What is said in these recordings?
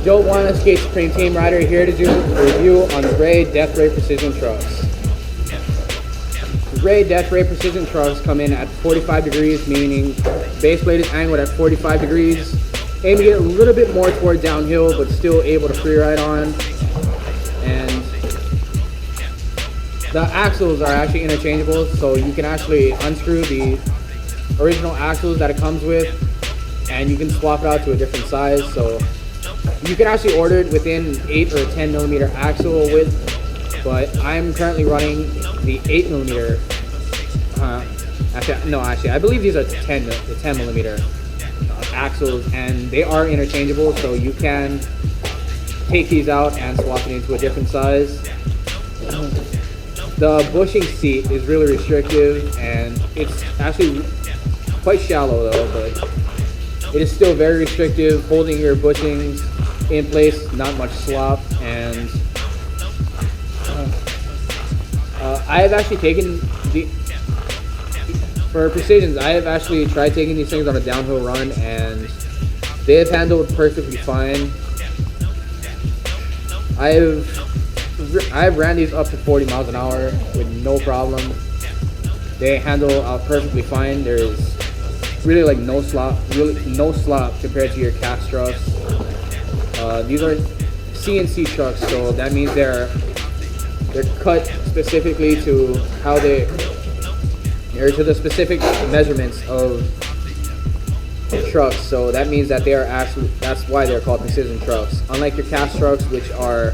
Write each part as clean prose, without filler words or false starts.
Job Wana, Skate Supreme Team Rider, here to do a review on the Rey Death Rey Precision Trucks. The Rey Death Rey Precision Trucks come in at 45 degrees, meaning base blade is angled at 45 degrees. Aim to get a little bit more toward downhill, but still able to free ride on. And the axles are actually interchangeable, so you can actually unscrew the original axles that it comes with, and you can swap it out to a different size. So you can actually order it within 8 or 10 millimeter axle width, but I'm currently running the 8 millimeter. Actually, I believe these are the 10 millimeter axles, and they are interchangeable, so you can take these out and swap it into a different size. The bushing seat is really restrictive, and it's actually quite shallow though, but it is still very restrictive, holding your bushings in place, not much slop. And I have actually taken for Precisions, I have actually tried taking these things on a downhill run, and they have handled perfectly fine. I've ran these up to 40 miles an hour with no problem. They handle perfectly fine. There is really like no slop compared to your cast trucks. These are CNC trucks, so that means they're cut specifically to how they're to the specific measurements of trucks. So that means that they are actually, that's why they're called precision trucks. Unlike your cast trucks, which are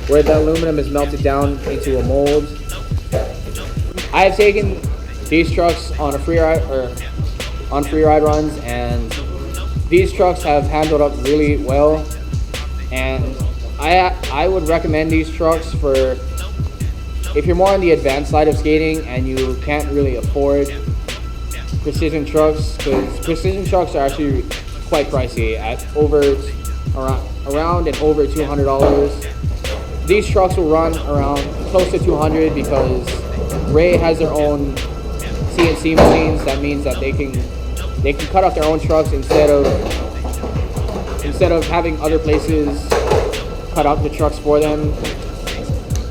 where the aluminum is melted down into a mold. I have taken these trucks on free ride runs, and these trucks have handled up really well, and I would recommend these trucks for if you're more on the advanced side of skating and you can't really afford precision trucks, because precision trucks are actually quite pricey at around and over $200. These trucks will run around close to $200 because Rey has their own CNC machines. That means that they can cut out their own trucks instead of having other places cut out the trucks for them.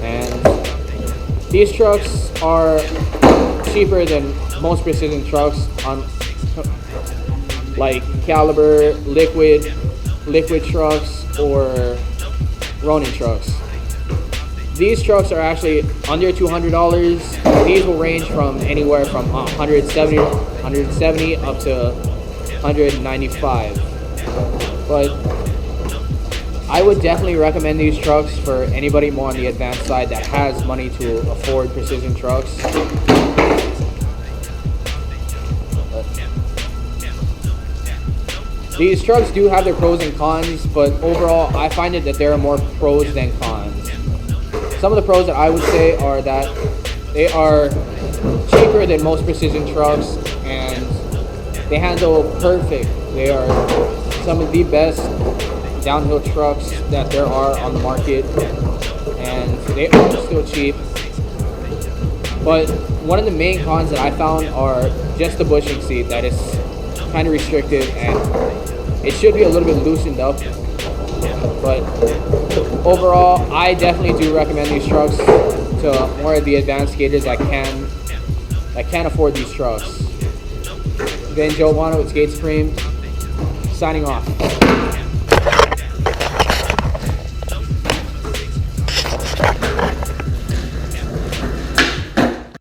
And these trucks are cheaper than most precision trucks on like Caliber, liquid trucks, or Ronin trucks. These trucks are actually under $200. These will range from anywhere from 170 up to 195. But I would definitely recommend these trucks for anybody more on the advanced side that has money to afford precision trucks. These trucks do have their pros and cons, but overall I find it that there are more pros than cons. Some of the pros that I would say are that they are cheaper than most precision trucks, and they handle perfect. They are some of the best downhill trucks that there are on the market, and they are still cheap. But one of the main cons that I found are just the bushing seat, that is kind of restrictive and it should be a little bit loosened up. But overall, I definitely do recommend these trucks to more of the advanced skaters that can afford these trucks. Then Job Wana with Skate Supreme, signing off.